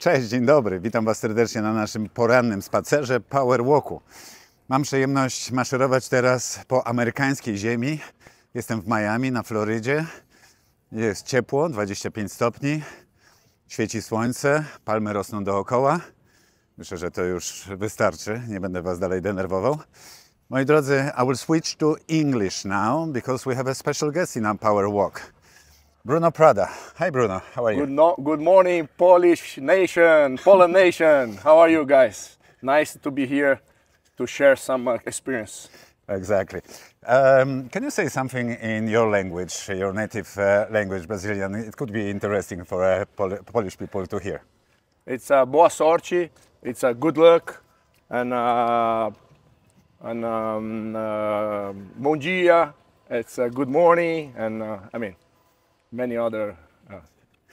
Cześć, dzień dobry. Witam Was serdecznie na naszym porannym spacerze Power Walku. Mam przyjemność maszerować teraz po amerykańskiej ziemi. Jestem w Miami, na Florydzie. Jest ciepło, 25 stopni. Świeci słońce, palmy rosną dookoła. Myślę, że to już wystarczy. Nie będę Was dalej denerwował. Moi drodzy, I will switch to English now because we have a special guest in our Power Walk. Bruno Prada. Hi Bruno, how are you? Good morning, Polish nation, Poland nation. How are you guys? Nice to be here to share some experience. Exactly. Can you say something in your language, your native language, Brazilian? It could be interesting for Polish people to hear. It's boa sorte, it's good luck, and bom dia, it's good morning, and many other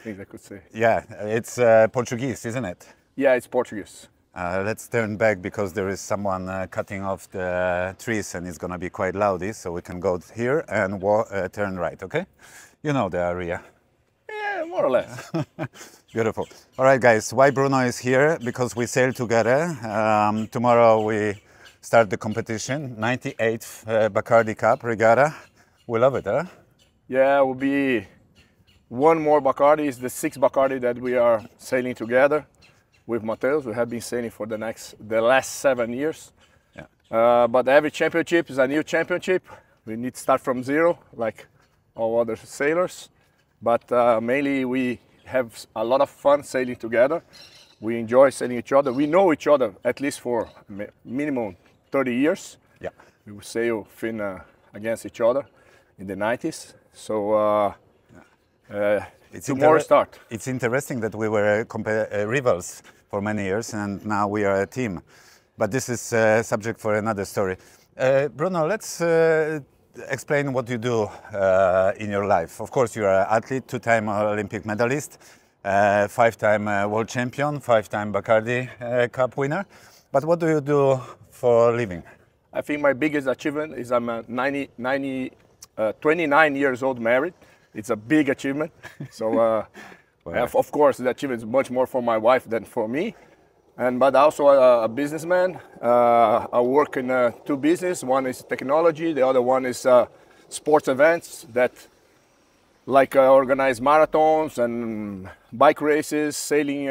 things I could say. Yeah, it's Portuguese, isn't it? Yeah, it's Portuguese. Let's turn back because there is someone cutting off the trees and it's going to be quite loudy, so we can go here and turn right, okay? You know the area. Yeah, more or less. Beautiful. All right, guys, why Bruno is here? Because we sail together. Tomorrow we start the competition, 98th Bacardi Cup regatta. We love it, huh? Yeah, it will be one more Bacardi. It's the sixth Bacardi that we are sailing together with Mateus. We have been sailing for the last 7 years. Yeah. But every championship is a new championship. We need to start from zero, like all other sailors. But mainly we have a lot of fun sailing together. We enjoy sailing each other. We know each other at least for minimum 30 years. Yeah. We sail against each other in the 90s. So tomorrow start. It's interesting that we were rivals for many years and now we are a team. But this is a subject for another story. Bruno, let's explain what you do in your life. Of course, you are an athlete, 2-time Olympic medalist, 5-time world champion, 5-time Bacardi Cup winner. But what do you do for a living? I think my biggest achievement is I'm 29 years old married. It's a big achievement. So, Wow. of course, the achievement is much more for my wife than for me. But also a businessman. I work in two businesses. One is technology. The other one is sports events that organize marathons and bike races, sailing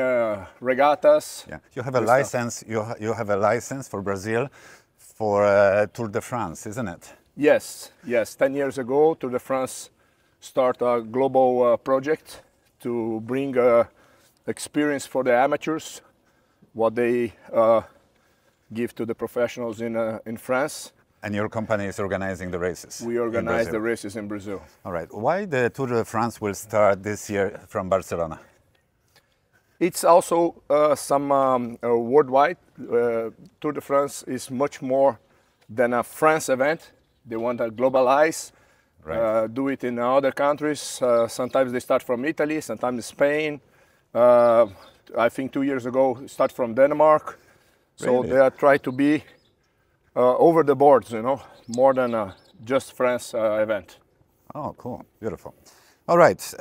regattas. Yeah. You have a license. You have a license for Brazil for Tour de France, isn't it? Yes. 10 years ago, Tour de France started a global project to bring experience for the amateurs, what they give to the professionals in France. And your company is organizing the races? We organize the races in Brazil. All right. Why the Tour de France will start this year from Barcelona? It's also some worldwide. Tour de France is much more than a France event. They want to globalize, Right. do it in other countries. Sometimes they start from Italy, sometimes Spain. I think 2 years ago, start from Denmark. So Really? they are trying to be over the boards, more than just France event. Oh, cool. Beautiful. All right.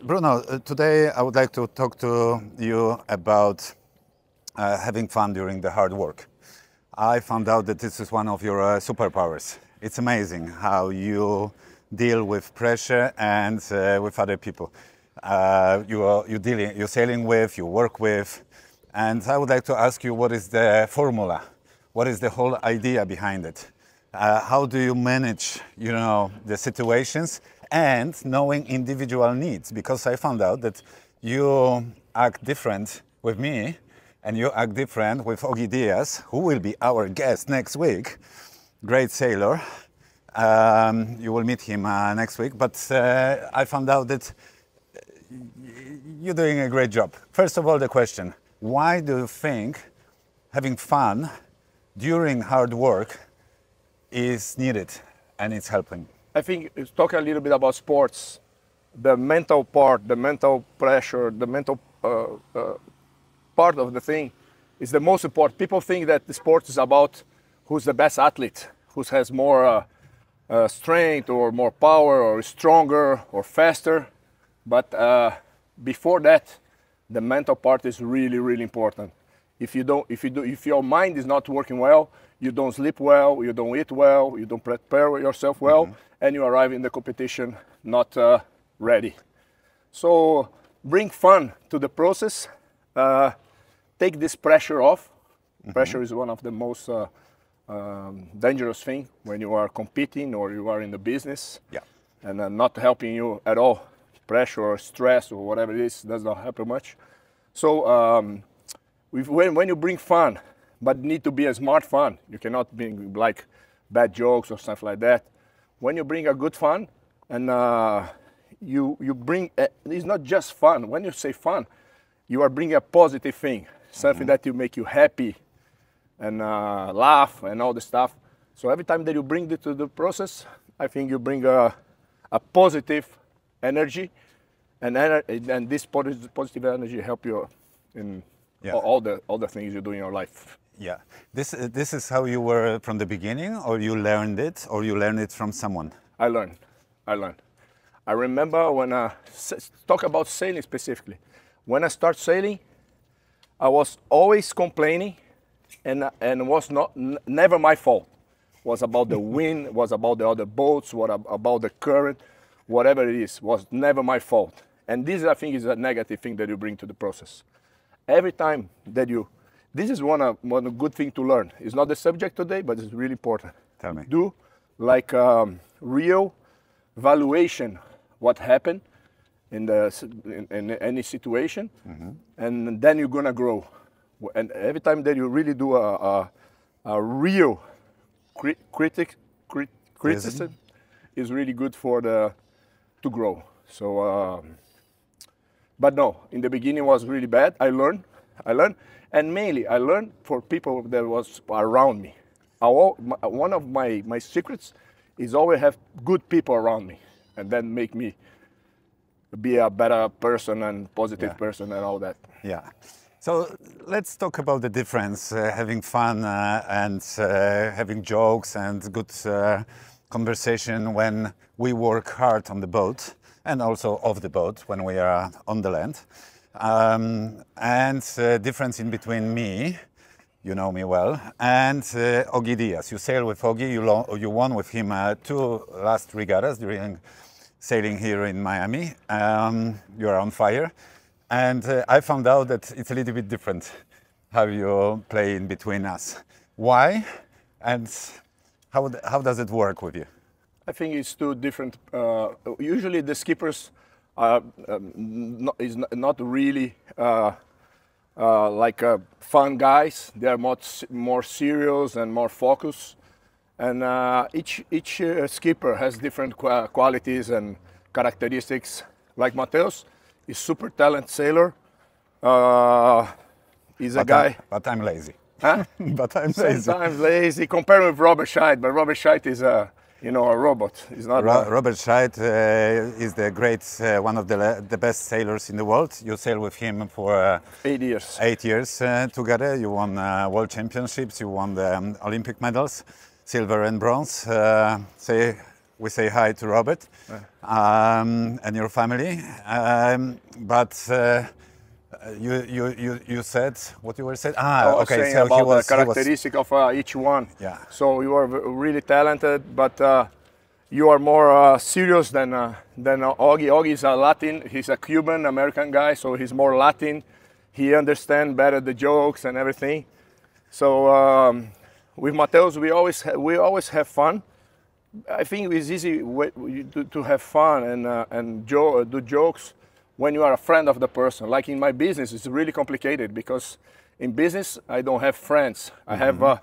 Bruno, today I would like to talk to you about having fun during the hard work. I found out that this is one of your superpowers. It's amazing how you deal with pressure and with other people. You're sailing with, you work with, and I would like to ask you, what is the formula? What is the whole idea behind it? How do you manage, the situations and knowing individual needs? Because I found out that you act different with me and you act different with Ogi Diaz, who will be our guest next week. Great sailor. You will meet him next week. But I found out that you're doing a great job. First of all, the question, why do you think having fun during hard work is needed and it's helping? I think talk a little bit about sports, the mental part, the mental pressure, the mental part of the thing is the most important. People think that the sport is about who's the best athlete, who has more strength or more power or stronger or faster. But before that, the mental part is really, really important. If your mind is not working well, you don't sleep well, you don't eat well, you don't prepare yourself well, and you arrive in the competition not ready. So bring fun to the process. Take this pressure off. Pressure is one of the most dangerous things when you are competing or you are in the business, and not helping you at all. Pressure or stress or whatever it is does not help you much. So when you bring fun, but need to be a smart fun, you cannot bring like bad jokes or stuff like that. When you bring a good fun, and you bring, it's not just fun. When you say fun, you are bringing a positive thing, something that will make you happy and laugh and all the stuff. So every time that you bring it to the process, I think you bring a positive energy, and this positive energy help you in all the things you do in your life. Yeah, this is how you were from the beginning, or you learned it from someone? I learned. I remember when I talk about sailing specifically. When I start sailing, I was always complaining, and was never my fault. Was about the wind, was about the other boats, about the current, whatever it is, was never my fault. And this, I think, is a negative thing that you bring to the process. Every time that this is one good thing to learn. It's not the subject today, but it's really important. Tell me. Do like real valuation what happened in any situation, and then you're gonna grow. And every time that you really do a real criticism, is really good to grow. So, but no, in the beginning was really bad. I learned, and mainly I learned for people that was around me. One of my secrets is always have good people around me, and then make me be a better person and positive person and all that. Yeah. So let's talk about the difference, having fun and having jokes and good conversation when we work hard on the boat, and also off the boat when we are on the land. And difference in between me, you know me well, and Ogi Diaz. You sail with Ogi, you won with him 2 last regattas during sailing here in Miami. You are on fire. And I found out that it's a little bit different how you play in between us. Why? And how does it work with you? I think it's 2 different. Usually the skippers is not really like fun guys. They are more serious and more focused. And each skipper has different qualities and characteristics. Like Mateus, he's super talented sailor. He's a guy. But I'm lazy. Huh? But I'm lazy. Sometimes lazy. Compared with Robert Scheid, but Robert Scheid is a robot. He's not. Robert Scheid is the great, one of the best sailors in the world. You sail with him for 8 years. 8 years together. You won world championships. You won the Olympic medals, silver and bronze. We say hi to Robert and your family. But you said what you were saying. Okay. So about the characteristic of each one. Yeah. So you are really talented, but you are more serious than Ogi. Ogi is a Latin. He's a Cuban American guy, so he's more Latin. He understands better the jokes and everything. So with Mateus, we always have fun. I think it's easy to have fun and do jokes when you are a friend of the person. Like in my business, it's really complicated because in business, I don't have friends. I have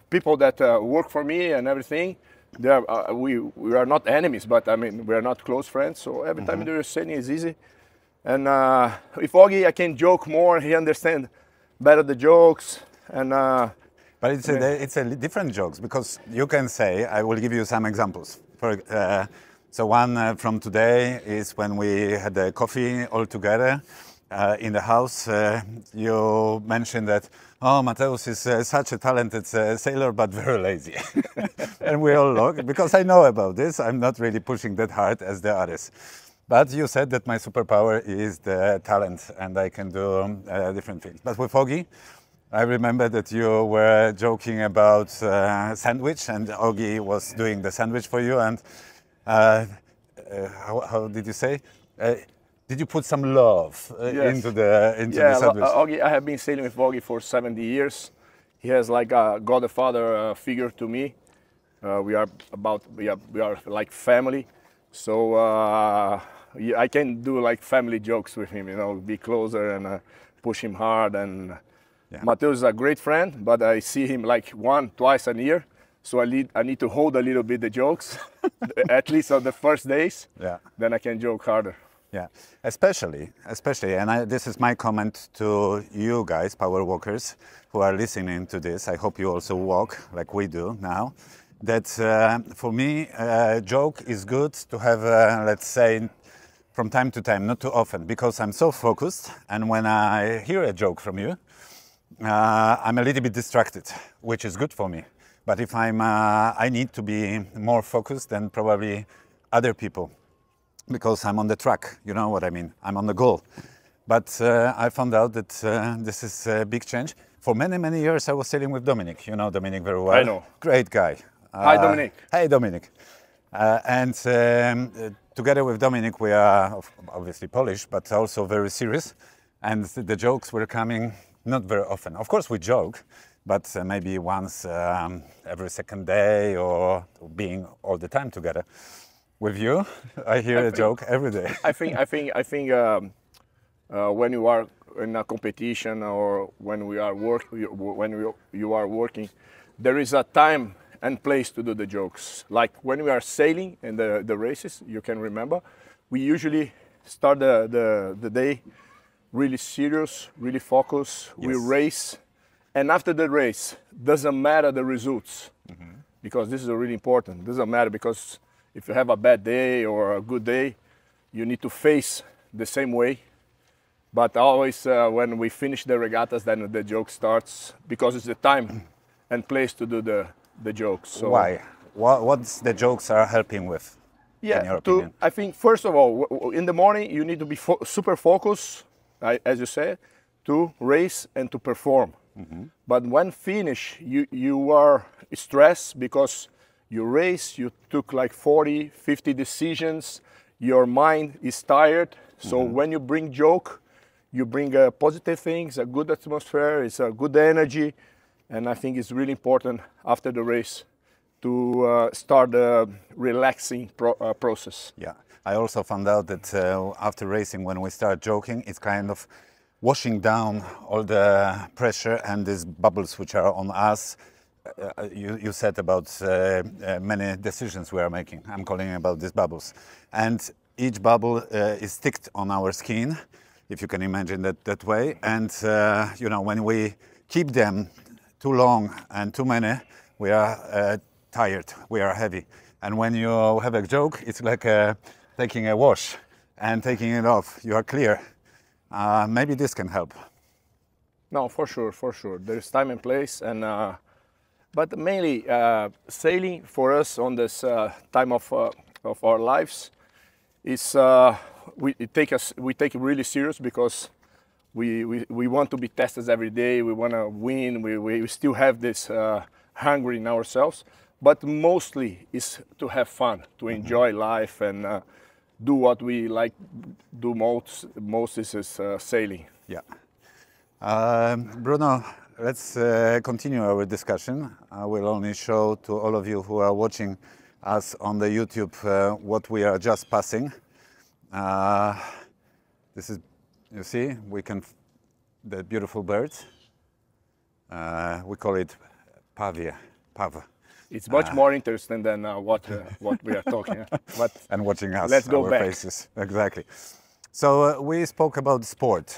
people that work for me and everything. We are not enemies, but I mean, we are not close friends. So every time you're sailing, it's easy. And with Ogi, I can joke more. He understands better the jokes. And but it's a different jokes, because you can say, I will give you some examples. So one from today is when we had a coffee all together in the house. You mentioned that, Mateus is such a talented sailor, but very lazy. And we all look, because I know about this. I'm not really pushing that hard as the others. But you said that my superpower is the talent and I can do different things. But with Ogi, I remember that you were joking about sandwich, and Ogi was doing the sandwich for you. And how did you say? Did you put some love Yes. into the sandwich? Augie, I have been sailing with Augie for 70 years. He has like a godfather figure to me. We are like family. So I can do like family jokes with him, you know, be closer and push him hard. And Mateo is a great friend, but I see him like twice a year. So I need to hold a little bit the jokes, at least on the first days. Yeah. Then I can joke harder. Yeah, especially, and this is my comment to you guys, power walkers, who are listening to this. I hope you also walk like we do now. That for me, a joke is good to have, let's say, from time to time, not too often, because I'm so focused. And when I hear a joke from you, I'm a little bit distracted, which is good for me. But if I need to be more focused than probably other people, because I'm on the track, you know what I mean? I'm on the goal. But I found out that this is a big change. For many, many years, I was sailing with Dominic. You know Dominic very well. I know. Great guy. Hi, Dominic. Hey, Dominic. And together with Dominic, we are obviously Polish, but also very serious. And the jokes were coming not very often. Of course, we joke, but maybe once every second day, or being all the time together. With you, I hear a joke every day. I think when you are in a competition or when you are working, there is a time and place to do the jokes. Like when we are sailing in the races, you can remember, we usually start the day really serious, really focused. Yes. We race, and after the race, doesn't matter the results, because this is really important. Doesn't matter, because if you have a bad day or a good day, you need to face the same way. But always when we finish the regattas, then the joke starts, because it's the time and place to do the jokes. So, why? What's the jokes are helping with? In your opinion? I think first of all, in the morning you need to be super focused, as you said, to race and to perform. But when finish, you are stressed because you race, you took like 40, 50 decisions, your mind is tired. So when you bring joke, you bring positive things, a good atmosphere, it's a good energy. And I think it's really important after the race to start the relaxing process. Yeah, I also found out that after racing, when we start joking, it's kind of washing down all the pressure and these bubbles which are on us. You said about many decisions we are making. I'm calling about these bubbles. And each bubble is sticked on our skin, if you can imagine that way. And, you know, when we keep them too long and too many, we are tired, we are heavy. And when you have a joke, it's like taking a wash and taking it off. You are clear. Maybe this can help. No, for sure, for sure. There's time and place, and but mainly sailing for us on this time of our lives is we take it really serious, because we want to be tested every day. We want to win. We still have this hunger in ourselves, but mostly is to have fun, to enjoy life, and do what we like do most. Most is sailing. Yeah. Bruno, let's continue our discussion. I will only show to all of you who are watching us on the YouTube what we are just passing. This is, you see, the beautiful bird. We call it pavia, pav. It's much more interesting than what we are talking. But and watching us, let's go our back. faces. Exactly. So we spoke about sport,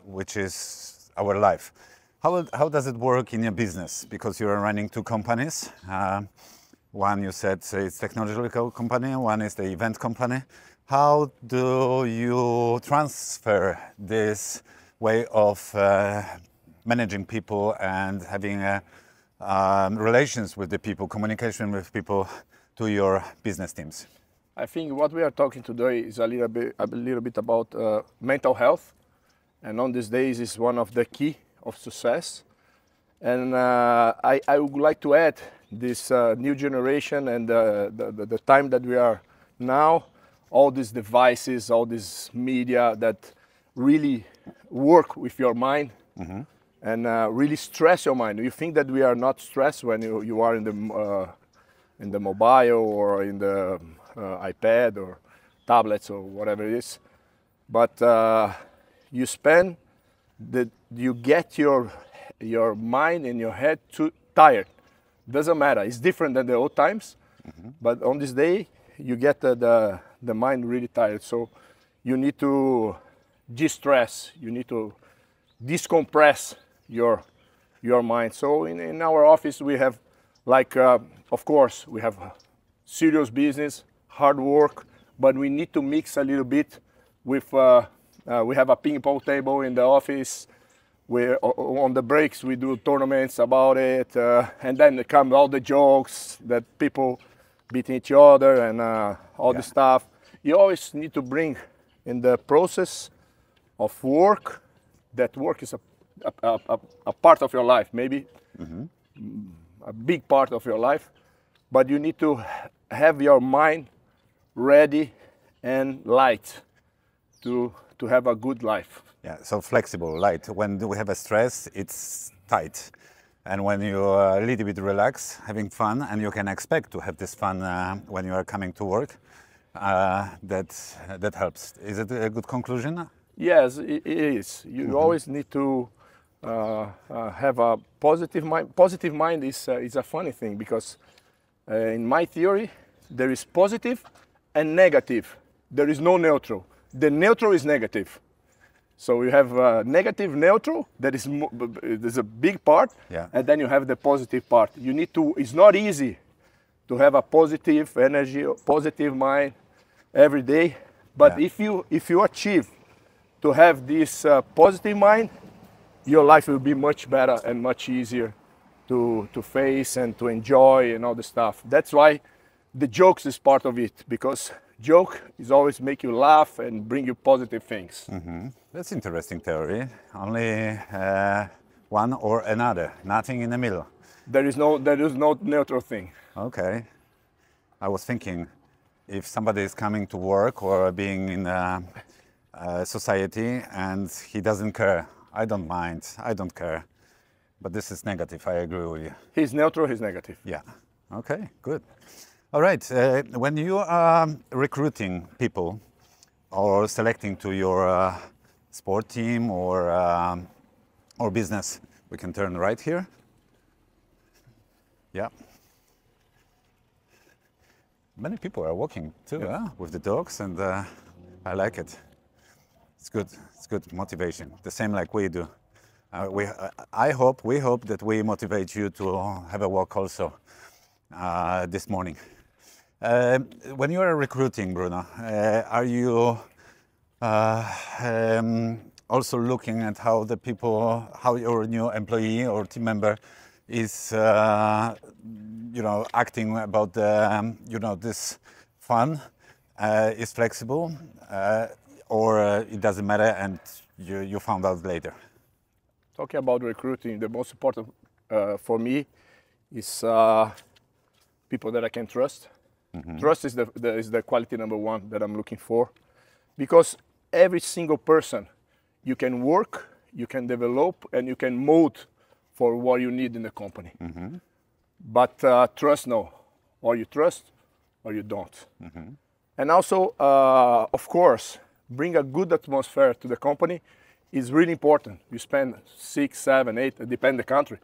which is our life. How does it work in your business? Because you are running two companies. One, you said, it's technological company. One is the event company. How do you transfer this way of managing people and having relations with the people, communication with people, to your business teams? I think what we are talking today is a little bit about mental health, and on these days is one of the key of success. And I would like to add this new generation and the time that we are now, all these devices, all this media that really work with your mind and really stress your mind. You think that we are not stressed when you are in the mobile or in the iPad or tablets or whatever it is, but you get your mind and your head too tired. Doesn't matter. It's different than the old times, but on this day you get the mind really tired. So you need to de-stress. You need to decompress your mind. So in our office we have, like, of course, we have serious business, hard work, but we need to mix a little bit with, we have a ping pong table in the office. On the breaks we do tournaments about it, and then come all the jokes that people beating each other and all the stuff. You always need to bring in the process of work, that work is a part of your life, maybe a big part of your life, but you need to have your mind ready and light to have a good life. Yeah, so flexible, light. When we have a stress, it's tight. And when you're a little bit relaxed, having fun, and you can expect to have this fun when you are coming to work, that helps. Is it a good conclusion? Yes, it is. You always need to have a positive mind. Positive mind is a funny thing, because in my theory, there is positive and negative. There is no neutral. The neutral is negative. So you have negative, neutral, that is there's a big part, and then you have the positive part. You need to, it's not easy to have a positive energy, positive mind every day, but if you achieve to have this positive mind, your life will be much better and much easier to face and to enjoy and all the stuff. That's why the jokes is part of it, because joke is always make you laugh and bring you positive things. That's interesting theory. Only one or another, nothing in the middle. There is no neutral thing. Okay. I was thinking, if somebody is coming to work or being in society and he doesn't care, I don't mind, I don't care. But this is negative, I agree with you. He's neutral, he's negative. Yeah, okay, good. All right, when you are recruiting people or selecting to your sport team or business, we can turn right here. Yeah. Many people are walking too, with the dogs, and I like it. It's good motivation. The same like we do. We hope that we motivate you to have a walk also this morning. When you are recruiting, Bruno, are you also looking at how how your new employee or team member is, acting about this fun, is flexible, or it doesn't matter and you found out later? Talking about recruiting, the most important for me is people that I can trust. Trust is the quality number one that I'm looking for, because every single person you can work, you can develop, and you can mold for what you need in the company. But trust, no. Or you trust or you don't. And also, of course, bring a good atmosphere to the company is really important. You spend 6, 7, 8, it depends the country.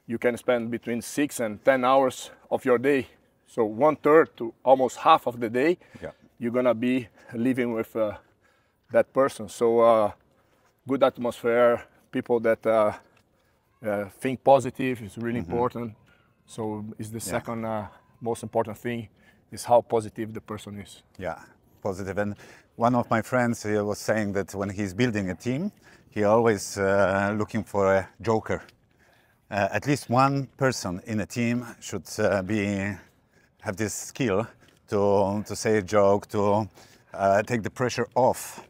You can spend between 6 and 10 hours of your day. So 1/3 to almost half of the day, you're gonna be living with that person. So good atmosphere, people that think positive is really important. So it's the second most important thing is how positive the person is. Yeah, positive. And one of my friends was saying that when he's building a team, he always looking for a joker. At least one person in a team should have this skill to say a joke, to take the pressure off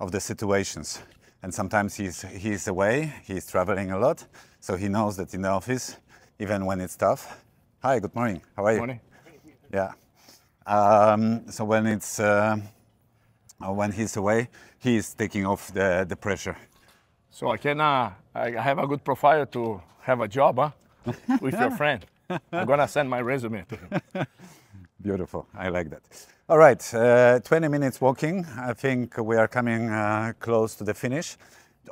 of the situations. And sometimes he's away, he's traveling a lot, so he knows that in the office, even when it's tough. Hi, good morning. How are you? Morning. Yeah. So when he's away, he's taking off the pressure. So I have a good profile to have a job, huh? With your friend. I'm gonna send my resume to him. Beautiful. I like that. All right. 20 minutes walking. I think we are coming close to the finish.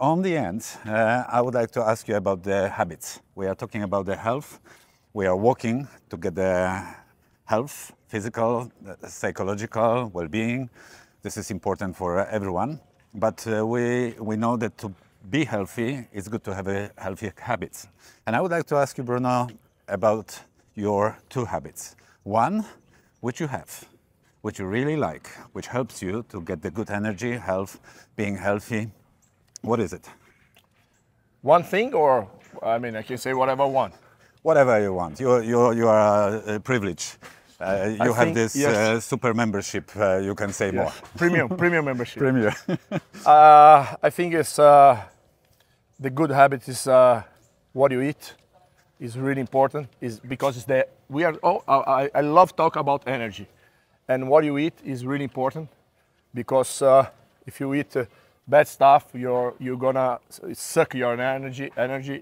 On the end, I would like to ask you about the habits. We are talking about the health. We are walking to get the health, physical, psychological, well-being. This is important for everyone. But we know that to be healthy, it's good to have a healthy habits. And I would like to ask you, Bruno, about your two habits. One, which you have, which you really like, which helps you to get the good energy, health, being healthy. What is it? One thing, or I mean, I can say whatever I want. Whatever you want. You are privileged. You have this yes. super membership. You can say more. Premium membership. Premier. I think it's the good habit is what you eat is really important. Is because it's the we are. Oh, I love talk about energy, and what you eat is really important because if you eat bad stuff, you're gonna suck your energy.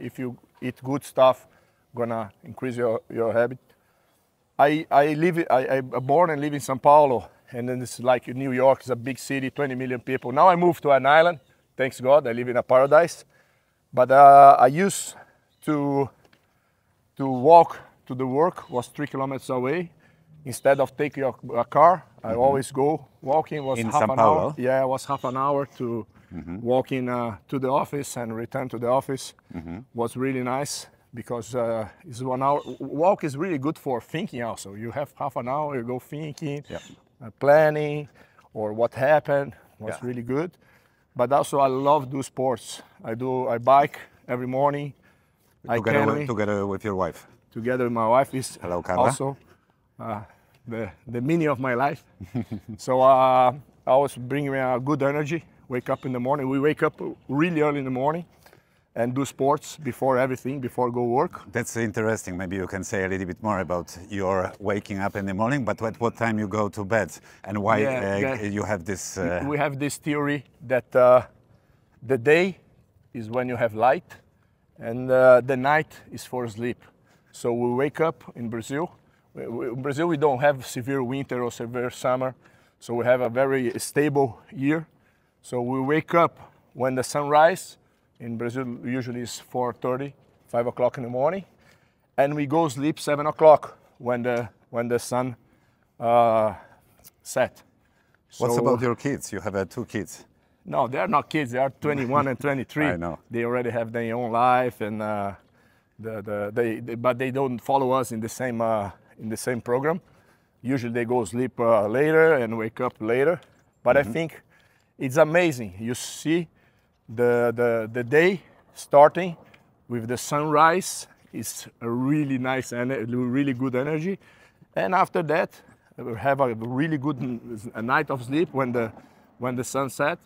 If you eat good stuff, gonna increase your habit. I'm born and live in São Paulo, and then it's like New York is a big city, 20 million people. Now I moved to an island, thanks God, I live in a paradise. But I used to walk to the work, was 3 kilometers away. Instead of taking a car, I always go walking. Was in half São an Paulo? hour. Yeah, it was half an hour to walking to the office and return to the office. Was really nice. Because it's 1 hour. Walk is really good for thinking also. You have half an hour, you go thinking, planning, or what happened was really good. But also I love do sports. I bike every morning. Together with your wife. Together with my wife is Hello, Carla. also the meaning of my life. So I always bring me a good energy. Wake up in the morning. We wake up really early in the morning. And do sports before everything, before go work. That's interesting. Maybe you can say a little bit more about your waking up in the morning, but at what time you go to bed and why you have this... We have this theory that the day is when you have light and the night is for sleep. So we wake up in Brazil. In Brazil, we don't have severe winter or severe summer. So we have a very stable year. So we wake up when the sun rises. In Brazil, usually it's 4:30, 5 o'clock in the morning, and we go sleep 7 o'clock when the sun set. What's about your kids? You have 2 kids. No, they are not kids. They are 21 and 23. I know. They already have their own life, and but they don't follow us in the same program. Usually they go sleep later and wake up later. But I think it's amazing. You see. The day starting with the sunrise is a really nice and really good energy, and after that we have a really good night of sleep when the sun set.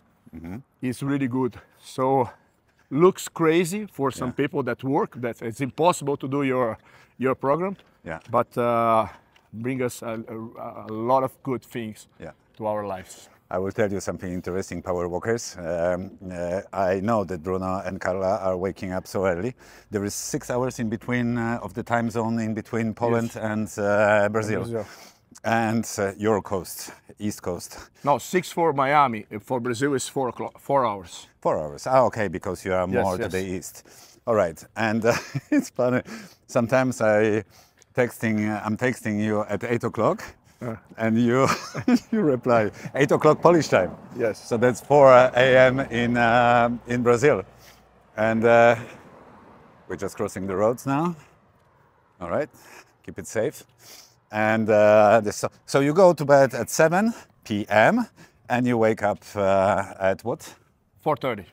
It's really good. So looks crazy for some people that work. That it's impossible to do your program. Yeah. But bring us a lot of good things to our lives. I will tell you something interesting, power walkers. I know that Bruno and Carla are waking up so early. There is 6 hours in between of the time zone in between Poland and Brazil. And your coast, East Coast. No, 6 for Miami. For Brazil is 4 o'clock, 4 hours. 4 hours. Ah, okay, because you are more to the east. All right, and it's funny. Sometimes I'm texting you at 8 o'clock. And you you reply 8 o'clock Polish time. Yes. So that's 4 a.m. in Brazil, and we're just crossing the roads now. All right, keep it safe. And so you go to bed at 7 p.m. and you wake up at what? 4:30,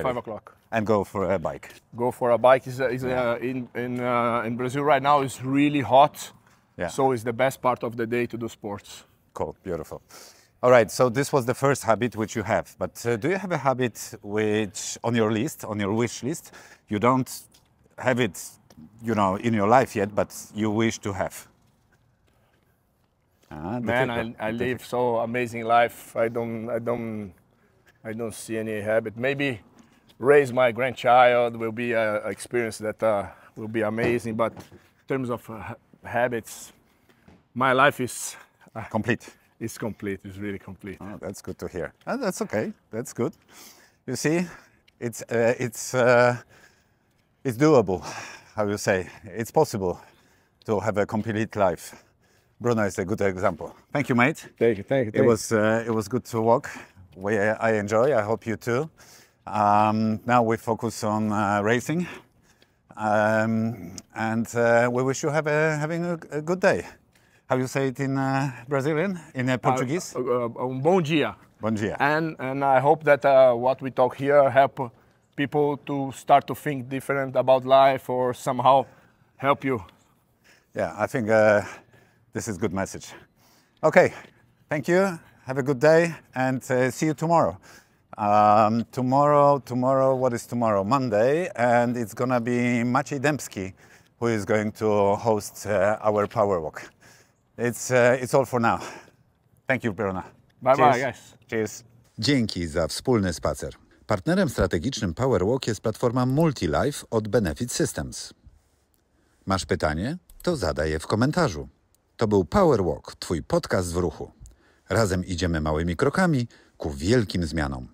5 o'clock. And go for a bike. Go for a bike. In Brazil right now it's really hot. Yeah. So it's the best part of the day to do sports. Cool, beautiful. All right, so this was the first habit which you have, but do you have a habit which on your list, on your wish list, you don't have it, you know, in your life yet, but you wish to have? Man, I live so amazing life. I don't see any habit. Maybe raise my grandchild will be an experience that will be amazing. But in terms of habits, my life is complete. It's complete. It's really complete. Oh, that's good to hear. That's okay. That's good. You see, it's doable. How you say? It's possible to have a complete life. Bruno is a good example. Thank you, mate. Thank you. It was good to walk. I enjoy. I hope you too. Now we focus on racing, and we wish you having a good day. How you say it in Brazilian, in Portuguese? Bom dia. Bom dia. And I hope that what we talk here help people to start to think different about life, or somehow help you. Yeah, I think this is a good message. Okay, thank you. Have a good day, and see you tomorrow. Tomorrow, what is tomorrow? Monday, and it's gonna be Maciej Dębski who is going to host our Power Walk. It's all for now. Thank you, Bruno. Bye bye, guys. Cheers. Dzięki za wspólny spacer. Partnerem strategicznym Power Walk jest platforma MultiLife od Benefit Systems. Masz pytanie? To zadaj je w komentarzu. To był Power Walk, twój podcast w ruchu. Razem idziemy małymi krokami ku wielkim zmianom.